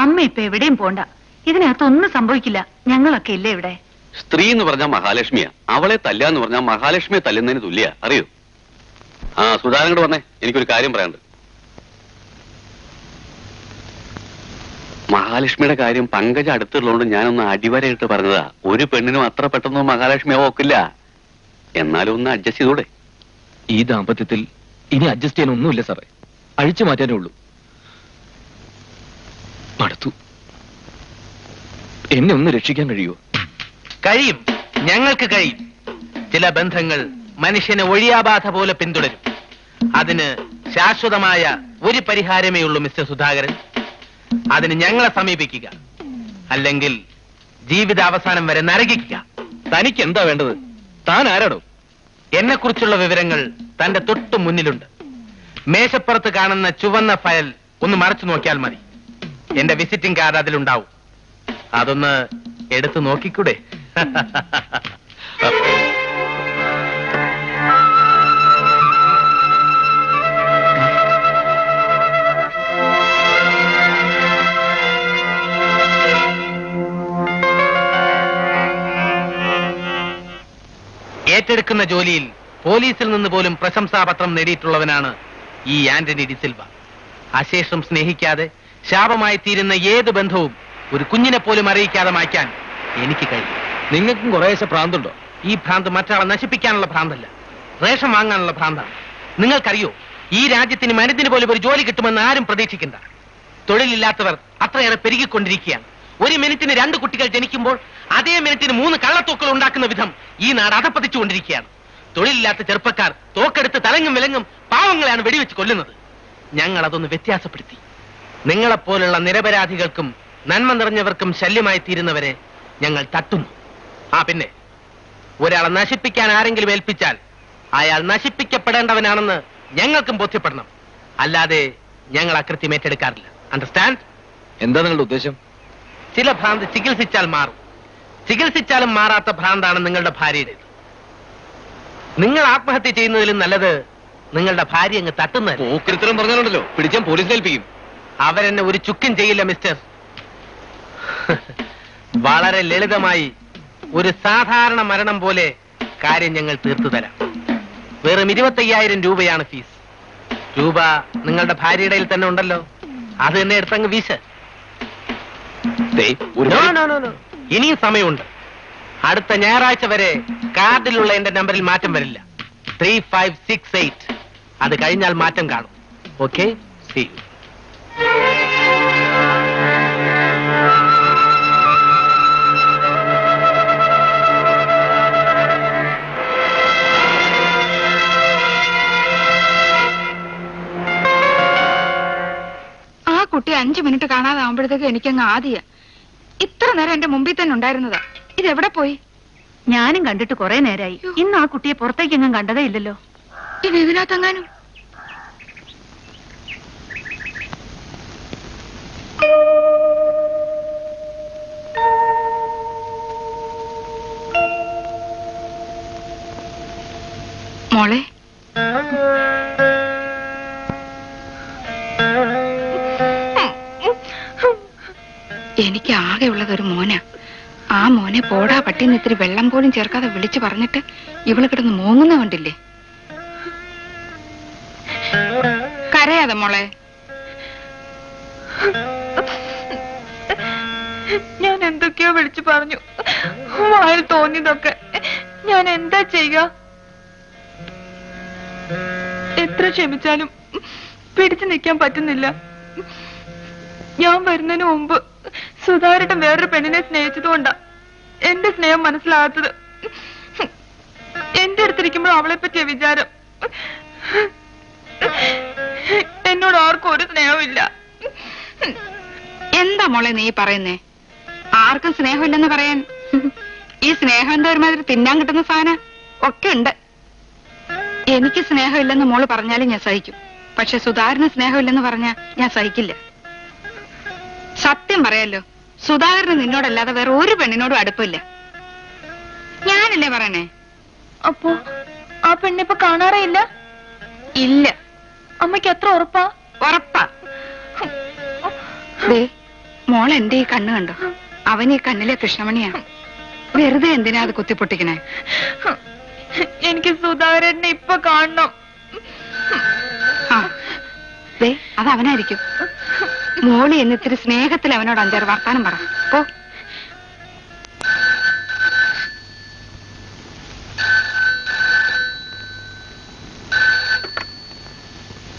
അമ്മ ഇപ്പൊ എവിടെയും പോണ്ട. ഇതിനകത്തൊന്നും സംഭവിക്കില്ല. ഞങ്ങളൊക്കെ ഇല്ലേ ഇവിടെ. സ്ത്രീ എന്ന് പറഞ്ഞാൽ മഹാലക്ഷ്മിയാ. അവളെ തല്ലാന്ന് പറഞ്ഞാൽ മഹാലക്ഷ്മിയെ തല്ലുന്നതിന് തുല്യ. അറിയോ? ആ സുധാകരനോട് വന്നേ, എനിക്കൊരു കാര്യം പറയാനുണ്ട്. മഹാലക്ഷ്മിയുടെ കാര്യം പങ്കജ അടുത്തുള്ളതുകൊണ്ട് ഞാനൊന്ന് അടിവരയിട്ട് പറഞ്ഞതാ. ഒരു പെണ്ണിനും അത്ര പെട്ടെന്ന് മഹാലക്ഷ്മിയെ നോക്കില്ല. എന്നാലും ഒന്ന് അഡ്ജസ്റ്റ് ചെയ്തൂടെ? ഈ ദാമ്പത്യത്തിൽ ഇനി അഡ്ജസ്റ്റ് ചെയ്യാനൊന്നുമില്ല സാറേ. അഴിച്ചു മാറ്റാനേ ഉള്ളൂ. മടുത്തു. എന്നെ ഒന്ന് രക്ഷിക്കാൻ കഴിയുമോ? കഴിയും, ഞങ്ങൾക്ക് കഴിയും. ചില ബന്ധങ്ങൾ മനുഷ്യനെ ഒഴിയാബാധ പോലെ പിന്തുടരും. അതിന് ശാശ്വതമായ ഒരു പരിഹാരമേ ഉള്ളൂ മിസ്റ്റർ സുധാകരൻ. അതിന് ഞങ്ങളെ സമീപിക്കുക, അല്ലെങ്കിൽ ജീവിത അവസാനം വരെ നരകിക്കുക. തനിക്ക് എന്താ വേണ്ടത്? താൻ ആരാടോ? എന്നെ കുറിച്ചുള്ള വിവരങ്ങൾ തന്റെ തൊട്ടു മുന്നിലുണ്ട്. മേശപ്പുറത്ത് കാണുന്ന ചുവന്ന ഫയൽ ഒന്ന് മറച്ചു നോക്കിയാൽ മതി. എന്റെ വിസിറ്റിംഗ് കാർഡ് അതിലുണ്ടാവും. അതൊന്ന് എടുത്തു നോക്കിക്കൂടെ? ഏറ്റെടുക്കുന്ന ജോലിയിൽ പോലീസിൽ നിന്ന് പോലും പ്രശംസാപത്രം നേടിയിട്ടുള്ളവനാണ് ഈ ആന്റണി ഡിസിൽവ. അശേഷം സ്നേഹിക്കാതെ ശാപമായി തീരുന്ന ഏത് ബന്ധവും ഒരു കുഞ്ഞിനെ പോലും അറിയിക്കാതെ മായ്ക്കാൻ എനിക്ക് കഴിയും. നിങ്ങൾക്കും കുറേശ്ശെ ഭ്രാന്തുണ്ടോ? ഈ ഭ്രാന്ത് മറ്റൊരാളെ നശിപ്പിക്കാനുള്ള ഭ്രാന്തല്ല, റേഷൻ വാങ്ങാനുള്ള ഭ്രാന്താണ്. നിങ്ങൾക്കറിയോ, ഈ രാജ്യത്തിന് മനുഷ്യന് പോലും ഒരു ജോലി കിട്ടുമെന്ന് ആരും പ്രതീക്ഷിക്കണ്ട. തൊഴിലില്ലാത്തവർ അത്രയേറെ പെരുകിക്കൊണ്ടിരിക്കുകയാണ്. ഒരു മിനിറ്റിന് 2 കുട്ടികൾ ജനിക്കുമ്പോൾ അതേ മിനിറ്റിന് 3 കള്ളത്തോക്കൾ ഉണ്ടാക്കുന്ന വിധം ഈ നാട് അധപ്പതിച്ചുകൊണ്ടിരിക്കുകയാണ്. തൊഴിലില്ലാത്ത ചെറുപ്പക്കാർ തോക്കെടുത്ത് തലങ്ങും വിലങ്ങും പാവങ്ങളെയാണ് വെടിവെച്ച് കൊല്ലുന്നത്. ഞങ്ങൾ അതൊന്ന് വ്യത്യാസപ്പെടുത്തി. നിങ്ങളെപ്പോലുള്ള നിരപരാധികൾക്കും നന്മ നിറഞ്ഞവർക്കും ശല്യമായി തീരുന്നവരെ ഞങ്ങൾ തട്ടുന്നു. പിന്നെ ഒരാളെ നശിപ്പിക്കാൻ ആരെങ്കിലും ഏൽപ്പിച്ചാൽ അയാൾ നശിപ്പിക്കപ്പെടേണ്ടവനാണെന്ന് ഞങ്ങൾക്കും ബോധ്യപ്പെടണം. അല്ലാതെ ഞങ്ങൾ അകൃത്യം ഏറ്റെടുക്കാറില്ല. അണ്ടർസ്റ്റാൻഡ്? എന്താ നിങ്ങളുടെ ഉദ്ദേശം? ചില ഭ്രാന്ത് ചികിത്സിച്ചാൽ മാറും. ചികിത്സിച്ചാലും മാറാത്ത ഭ്രാന്താണ് നിങ്ങളുടെ ഭാര്യയുടേത്. നിങ്ങൾ ആത്മഹത്യ ചെയ്യുന്നതിലും നല്ലത് നിങ്ങളുടെ ഭാര്യ അങ്ങ് തട്ടുന്നത്. പോക്കരിത്തരം പറഞ്ഞാലുണ്ടല്ലോ, പിടിച്ചാൽ പോലീസിൽ ഏൽപ്പിക്കും. അവരെന്നെ ഒരു ചുക്കും ചെയ്യില്ല മിസ്റ്റർ. വളരെ ലളിതമായി ഒരു സാധാരണ മരണം പോലെ കാര്യം ഞങ്ങൾ തീർത്തു തരാം. വെറും 25,000 രൂപയാണ് ഫീസ്. രൂപ നിങ്ങളുടെ ഭാര്യയുടെ തന്നെ ഉണ്ടല്ലോ, അത് തന്നെ എടുത്തങ്ങ് വീശ്. ഇനിയും സമയമുണ്ട്. അടുത്ത ഞായറാഴ്ച വരെ കാർഡിലുള്ള എന്റെ നമ്പറിൽ മാറ്റം വരില്ല. 3568. അത് കഴിഞ്ഞാൽ മാറ്റം കാണും. Okay, see you. ആ കുട്ടി 5 മിനിറ്റ് കാണാതാവുമ്പോഴത്തേക്ക് എനിക്കങ്ങ് ആദ്യ. ഇത്ര നേരം എന്റെ മുമ്പിൽ തന്നെ ഉണ്ടായിരുന്നതാ. ഇതെവിടെ പോയി? ഞാനും കണ്ടിട്ട് കുറെ നേരായി. ഇന്ന് ആ കുട്ടിയെ പുറത്തേക്കെങ്ങും കണ്ടതേ ഇല്ലല്ലോ. ഇനി ഇതിനകത്തെങ്ങാനും. മോളെ, എനിക്ക് ആകെയുള്ളതൊരു മോനാ. ആ മോനെ പോടാ പട്ടിന്ന് ഇത്തിരി വെള്ളം പോലും ചേർക്കാതെ വിളിച്ചു പറഞ്ഞിട്ട് ഇവള് കിടന്ന് മൂങ്ങുന്ന കണ്ടില്ലേ? കരയാതെ മോളെ. ഞാൻ എന്തൊക്കെയോ വിളിച്ചു പറഞ്ഞു. വായിൽ തോന്നിയതൊക്കെ. ഞാൻ എന്താ ചെയ്യുക? എത്ര ക്ഷമിച്ചാലും പിടിച്ചു നിൽക്കാൻ പറ്റുന്നില്ല. ഞാൻ വരുന്നതിന് മുമ്പ് സുധാകരൻ വേറൊരു പെണ്ണിനെ സ്നേഹിച്ചതുകൊണ്ടാ എന്റെ സ്നേഹം മനസ്സിലാകാത്തത്. എന്റെ അടുത്തിരിക്കുമ്പോൾ അവളെ പറ്റിയ വിചാരം. എന്നോട് ആർക്കും ഒരു സ്നേഹമില്ല. എന്താ മോളെ നീ പറയുന്നേ? ആർക്കും സ്നേഹമില്ലെന്ന് പറയാൻ ഈ സ്നേഹം എന്താ ഒരുമാതിരി തിന്നാൻ കിട്ടുന്ന സാധനം ഒക്കെ ഉണ്ട്. എനിക്ക് സ്നേഹമില്ലെന്ന് മോള് പറഞ്ഞാലും ഞാൻ സഹിക്കും. പക്ഷെ സുധാകരന് സ്നേഹമില്ലെന്ന് പറഞ്ഞാൽ ഞാൻ സഹിക്കില്ല. സത്യം പറയാലോ, സുധാകരന് നിന്നോടല്ലാതെ വേറെ ഒരു പെണ്ണിനോടും അടുപ്പില്ല. ഞാനല്ലേ പറയണേ? അപ്പോ ആ പെണ്ണിപ്പൊ കാണാറേ ഇല്ല? ഇല്ല. അമ്മയ്ക്ക് എത്ര ഉറപ്പാ? ഉറപ്പാ. ദേ, മോൾ എന്റെ ഈ കണ്ണ് കണ്ടോ? അവൻ ഈ കണ്ണിലെ കൃഷ്ണമണിയാ. വെറുതെ എന്തിനാ അത് കുത്തിപ്പൊട്ടിക്കണേ? എനിക്ക് സുധാകരനെ ഇപ്പൊ കാണണം. ആ ദേ അത് അവനായിരിക്കും. മോളി എന്നിത്തിരി സ്നേഹത്തിൽ അവനോട് 5-6 വർത്താനം പറ. പോ.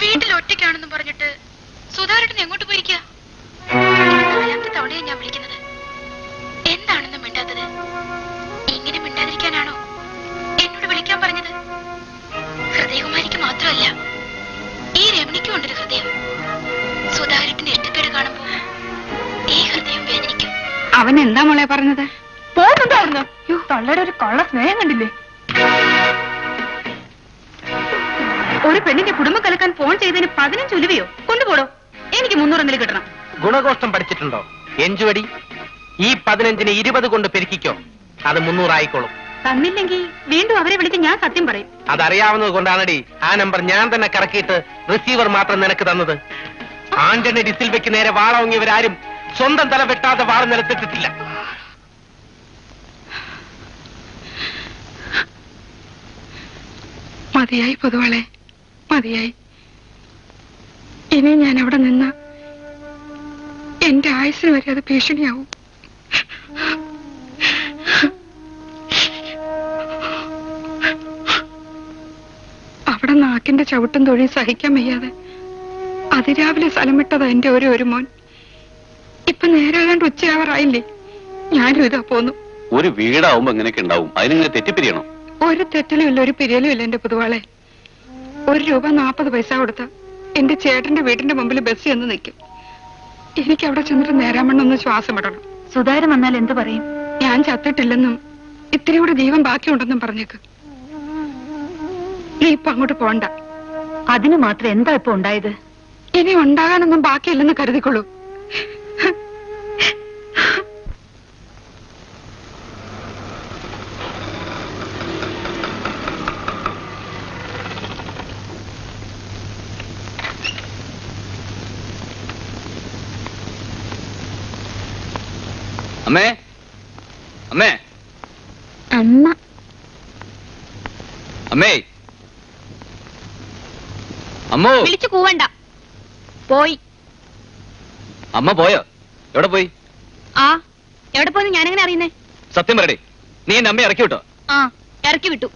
വീട്ടിൽ ഒറ്റയ്ക്കാണെന്ന് പറഞ്ഞിട്ട് സുധാകരൻ എങ്ങോട്ട് പോയിരിക്കുക? 4ാമത്തെ തവണയാണ് ഞാൻ വിളിക്കുന്നത്. എന്താണെന്ന് മിണ്ടാത്തത്? ഇങ്ങനെ മിണ്ടാതിരിക്കാനാണോ എന്നോട് വിളിക്കാൻ പറഞ്ഞത്? ഹൃദയകുമാരിക്ക് മാത്രമല്ല, ഈ രമണിക്കും ഉണ്ടൊരു ഹൃദയം. സുധാകരന്റെ ഇഷ്ടക്കേട് കാണുമ്പോ ഈ ഹൃദയം വേദനിക്കും. അവൻ എന്താ മോളെ പറഞ്ഞത്? പോകുന്നുണ്ടോ അവിടുന്ന്? തള്ളയുടെ ഒരു കള്ള സ്നേഹം കണ്ടില്ലേ? ഒരു പെണ്ണിന്റെ കുടുംബം കലക്കാൻ ഫോൺ ചെയ്തതിന് 15 ഉലുവയോ? കൊണ്ടുപോടോ, എനിക്ക് 300 കിട്ടണം. ഗുണഘോഷം പഠിച്ചിട്ടുണ്ടോ? എഞ്ചുവടി. ഈ 15ന് 20 കൊണ്ട് പെരുക്കിക്കോ, അത് 300 ആയിക്കോളും. തന്നില്ലെങ്കിൽ വീണ്ടും അവരെ വിളിച്ച് ഞാൻ സത്യം പറയും. അതറിയാവുന്നത് കൊണ്ടാണടി ആ നമ്പർ ഞാൻ തന്നെ കറക്കിയിട്ട് റിസീവർ മാത്രം നിനക്ക് തന്നത്. ആന്റണി ഡിസിൽ വെക്ക് നേരെ വാളോങ്ങിയവരാരും സ്വന്തം തല വെട്ടാതെ വാള നിലത്തിട്ടിട്ടില്ല. മതിയായി പൊതുവാളെ, മതിയായി. ഇനി ഞാൻ അവിടെ നിന്ന് എന്റെ ആയുസിന് വരെ അത് ഭീഷണിയാവും. അവിടെ നാക്കിന്റെ ചവിട്ടും തൊഴിൽ സഹിക്കാൻ വയ്യാതെ അതിരാവിലെ സ്ഥലം വിട്ടതാ എന്റെ ഒരു മോൻ. ഇപ്പൊ നേരാകാണ്ട് ഉച്ചയാവാറായില്ലേ? ഞാനും ഇതാ പോന്നു. ഒരു വീടാവുമ്പോ എങ്ങനെയൊക്കെ ഉണ്ടാവും, അതിനിങ്ങനെ തെറ്റിപ്പിരിയണം. ഒരു തെറ്റലും ഇല്ല, ഒരു പിരിയലും ഇല്ല എന്റെ പൊതുവാളെ. 1 രൂപ 40 പൈസ കൊടുത്ത എന്റെ ചേട്ടന്റെ വീടിന്റെ മുമ്പിൽ ബസ് ചെന്ന് നിൽക്കും. എനിക്ക് അവിടെ ചെന്നിട്ട് നേരാമണ്ണൊന്ന് ശ്വാസം വിടണം. സുധാകരൻ വന്നാൽ എന്ത് പറയും? ഞാൻ ചത്തിട്ടില്ലെന്നും ഇത്തിരി കൂടെ ജീവൻ ബാക്കിയുണ്ടെന്നും പറഞ്ഞേക്ക്. നീ ഇപ്പൊ അങ്ങോട്ട് പോണ്ട. അതിന് മാത്രം എന്താ ഇപ്പൊ ഉണ്ടായത്? ഇനി ഉണ്ടാകാനൊന്നും ബാക്കിയില്ലെന്ന് കരുതിക്കൊള്ളൂ. അമ്മേ, അമ്മേ, അമ്മ അമ്മേ, അമ്മോ. വിളിച്ചു കൂവണ്ട. പോയി. അമ്മ പോയോ? എവിടെ പോയി? ആ എവിടെ പോയെന്ന് ഞാനെങ്ങനെ അറിയുന്നേ? സത്യം പറയടേ, നീ എന്റെ അമ്മയെ ഇറക്കി വിട്ടോ? ആ ഇറക്കി വിട്ടു.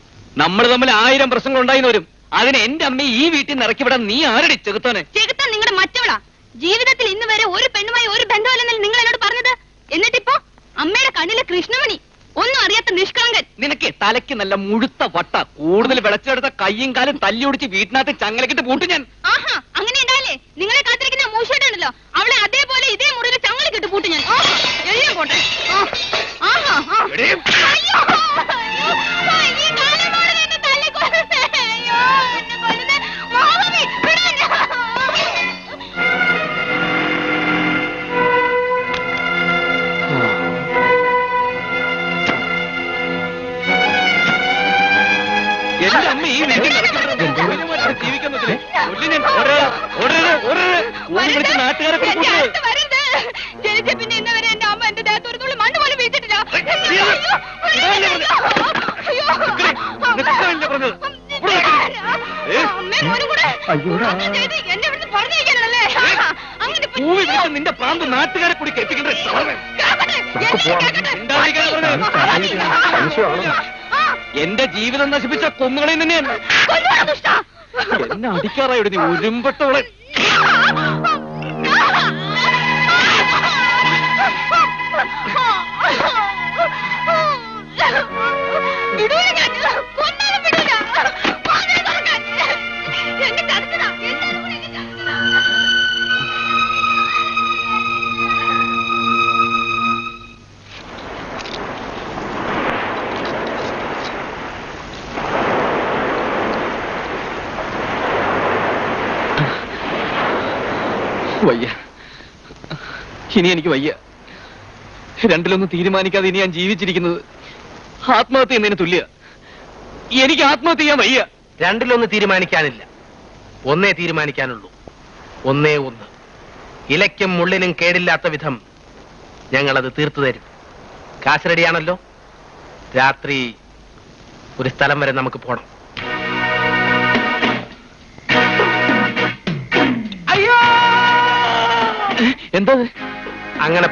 നമ്മൾ തമ്മിൽ 1000 പ്രശ്നങ്ങൾ ഉണ്ടായിന്ന് വരും. അതിന് എന്റെ അമ്മയെ ഈ വീട്ടിൽ നിന്ന് ഇറക്കി വിടാൻ നീ ആരുടെ ചെകുത്താനെ? ചെകുത്താൻ നിങ്ങളുടെ മറ്റവളാ. ജീവിതത്തിൽ ഇന്ന് വരെ ഒരു പെണ്ണുമായി ഒരു ബന്ധമില്ലെന്നല്ല നിങ്ങൾ എന്നോട് പറഞ്ഞത്. എന്നിട്ടിപ്പോ അമ്മയുടെ കണ്ണിലെ കൃഷ്ണമണി, ഒന്നും അറിയാത്ത നിഷ്കളങ്കൻ. നിനക്ക് തലയ്ക്ക് നല്ല മുഴുത്ത വട്ട. കൂടുതൽ വിളച്ചെടുത്ത കയ്യും കാലും തല്ലി ഒടിച്ച് വീട്ടിനകത്ത് ചങ്ങലക്കിട്ട് പൂട്ടും ഞാൻ. ആഹാ, അങ്ങനെ ഉണ്ടായില്ലേ? നിങ്ങളെ കാത്തിരിക്കുന്ന മൂശയുണ്ടല്ലോ, അവളെ അതേപോലെ ഇതേ മുറിയിൽ ചങ്ങലക്കിട്ട് പൂട്ടും ഞാൻ. എല്ലാം പോട്ടെ. ആഹാ, അയ്യോ, ഈ കാലമാണ് എന്നെ തല്ലിക്കൊല്ലുന്നേ. അയ്യോ, എന്നെ കൊല്ലുന്നേ. മാധവി, വിടാൻ. എന്റെ അമ്മ ഈ വീട്ടിൽ നിന്ന് ഇറക്കി വിടാൻ ജീവിക്കാൻ പറ്റില്ലേ? നാട്ടുകാരെ ജനിച്ച പിന്നെ ഇന്ന് വരെ എന്റെ അമ്മ എന്റെ ദേഹത്ത് ഒരു തുള്ളി മണ്ണ് പോലും വീഴ്ത്തിട്ടില്ല. എന്നെ ഇവിടുന്ന് പറഞ്ഞേക്കാനല്ലേ? അങ്ങനെ നിന്റെ പ്രാന്ത് നാട്ടുകാരെ കൂടി കേൾപ്പിക്കണ്ടേ? എന്റെ ജീവിതം നശിപ്പിച്ച കൊന്നുകളെ തന്നെയാണ്. എന്നെ അടിക്കാറായിട്ട് നീ ഉരുമ്പട്ടോളെ. വയ്യ, ഇനി എനിക്ക് വയ്യ. രണ്ടിലൊന്നും തീരുമാനിക്കാതെ ഇനി ഞാൻ ജീവിച്ചിരിക്കുന്നത് ആത്മഹത്യ ചെയ്യുന്നതിന് തുല്യ. എനിക്ക് ആത്മഹത്യ ചെയ്യാൻ വയ്യ. രണ്ടിലൊന്ന് തീരുമാനിക്കാനില്ല, ഒന്നേ തീരുമാനിക്കാനുള്ളൂ. ഒന്നേ ഒന്ന്. ഇലയ്ക്കും മുള്ളിനും കേടില്ലാത്ത വിധം ഞങ്ങളത് തീർത്തു തരും. കാശ് റെഡിയാണല്ലോ? രാത്രി ഒരു സ്ഥലം വരെ നമുക്ക് പോണം. എന്താ അങ്ങനെ